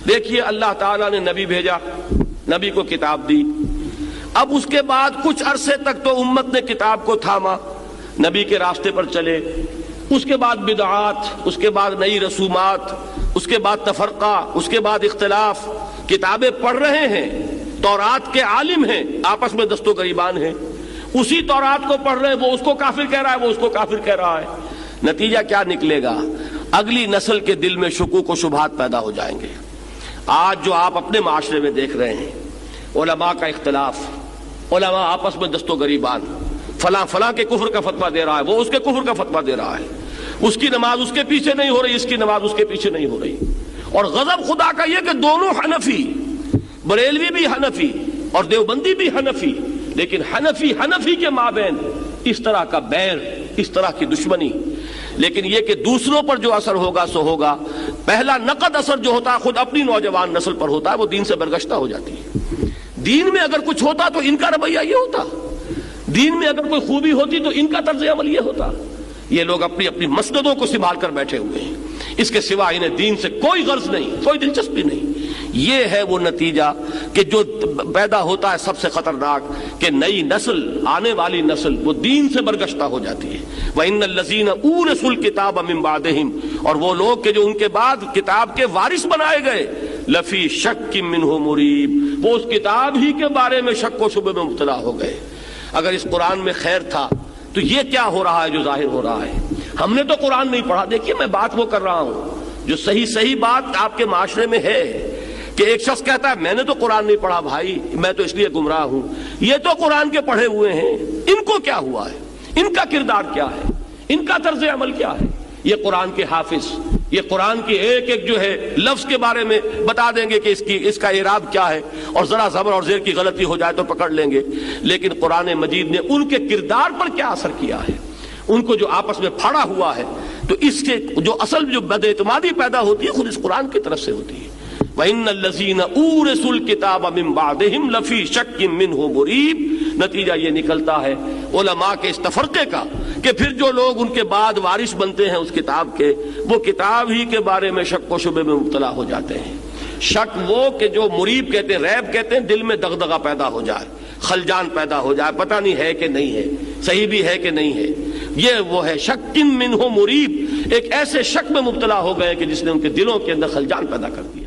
دیکھیے اللہ تعالیٰ نے نبی بھیجا، نبی کو کتاب دی، اب اس کے بعد کچھ عرصے تک تو امت نے کتاب کو تھاما، نبی کے راستے پر چلے، اس کے بعد بدعات، اس کے بعد نئی رسومات، اس کے بعد تفرقہ، اس کے بعد اختلاف، کتابیں پڑھ رہے ہیں، تورات کے عالم ہیں، آپس میں دست و گریبان ہیں، اسی تورات کو پڑھ رہے ہیں، وہ اس کو کافر کہہ رہا ہے، وہ اس کو کافر کہہ رہا ہے، نتیجہ کیا نکلے گا؟ اگلی نسل کے دل میں شکوک و شبہات پیدا ہو جائیں گے۔ آج جو آپ اپنے معاشرے میں دیکھ رہے ہیں، علماء کا اختلاف، علماء آپس میں دست و گریبان، فلاں فلاں کے کفر کا فتویٰ دے رہا ہے، وہ اس کے کفر کا فتویٰ دے رہا ہے، اس کی نماز اس کے پیچھے نہیں ہو رہی، اس کی نماز اس کے پیچھے نہیں ہو رہی، اور غضب خدا کا یہ کہ دونوں حنفی، بریلوی بھی حنفی اور دیوبندی بھی حنفی، لیکن حنفی کے مابین اس طرح کا بیر، اس طرح کی دشمنی۔ لیکن یہ کہ دوسروں پر جو اثر ہوگا سو ہوگا، پہلا نقد اثر جو ہوتا ہے خود اپنی نوجوان نسل پر ہوتا ہے، وہ دین سے برگشتہ ہو جاتی ہے۔ دین میں اگر کچھ ہوتا تو ان کا رویہ یہ ہوتا، دین میں اگر کوئی خوبی ہوتی تو ان کا طرز عمل یہ ہوتا۔ یہ لوگ اپنی اپنی مسندوں کو سنبھال کر بیٹھے ہوئے ہیں، اس کے سوا انہیں دین سے کوئی غرض نہیں، کوئی دلچسپی نہیں۔ یہ ہے وہ نتیجہ کہ جو پیدا ہوتا ہے سب سے خطرناک، کہ نئی نسل، آنے والی نسل وہ دین سے برگشتہ ہو جاتی ہے۔ وَإِنَّ الَّذِينَ أُورِثُوا الْكِتَابَ مِن بَعْدِهِمْ، اور وہ لوگ کہ جو ان کے بعد کتاب کے وارث بنائے گئے، لَفِي شَكٍّ مِّنْهُ مُرِيبٍ، وہ اس کتاب ہی کے بارے میں شک و شبہ میں مبتلا ہو گئے۔ اگر اس قرآن میں خیر تھا تو یہ کیا ہو رہا ہے جو ظاہر ہو رہا ہے؟ ہم نے تو قرآن نہیں پڑھا۔ دیکھیے میں بات وہ کر رہا ہوں جو صحیح بات آپ کے معاشرے میں ہے، کہ ایک شخص کہتا ہے میں نے تو قرآن نہیں پڑھا بھائی، میں تو اس لیے گمراہ ہوں۔ یہ تو قرآن کے پڑھے ہوئے ہیں، ان کو کیا ہوا ہے؟ ان کا کردار کیا ہے؟ ان کا طرز عمل کیا ہے؟ یہ قرآن کے حافظ، یہ قرآن کی ایک ایک جو ہے لفظ کے بارے میں بتا دیں گے کہ اس کا اعراب کیا ہے، اور ذرا زبر اور زیر کی غلطی ہو جائے تو پکڑ لیں گے۔ لیکن قرآن مجید نے ان کے کردار پر کیا اثر کیا ہے، ان کو جو آپس میں پھاڑا ہوا ہے، تو اس کے جو اصل جو بد اعتمادی پیدا ہوتی ہے خود اس قرآن کی طرف سے ہوتی ہے۔ وَإِنَّ الَّذِينَ أُورِثُوا الْكِتَابَ مِن بَعْدِهِمْ لَفِي شَكٍّ مِّنْهُ مُرِيبٍ، نتیجہ یہ نکلتا ہے علماء کے اس تفرقے کا کہ پھر جو لوگ ان کے بعد وارث بنتے ہیں اس کتاب کے، وہ کتاب ہی کے بارے میں شک و شبے میں مبتلا ہو جاتے ہیں۔ شک وہ کہ جو مریب کہتے ہیں، ریب کہتے ہیں، دل میں دغدغہ پیدا ہو جائے، خلجان پیدا ہو جائے، پتہ نہیں ہے کہ نہیں ہے، صحیح بھی ہے کہ نہیں ہے، یہ وہ ہے شک منہ مریب، ایک ایسے شک میں مبتلا ہو گئے کہ جس نے ان کے دلوں کے اندر خلجان پیدا کر دیا۔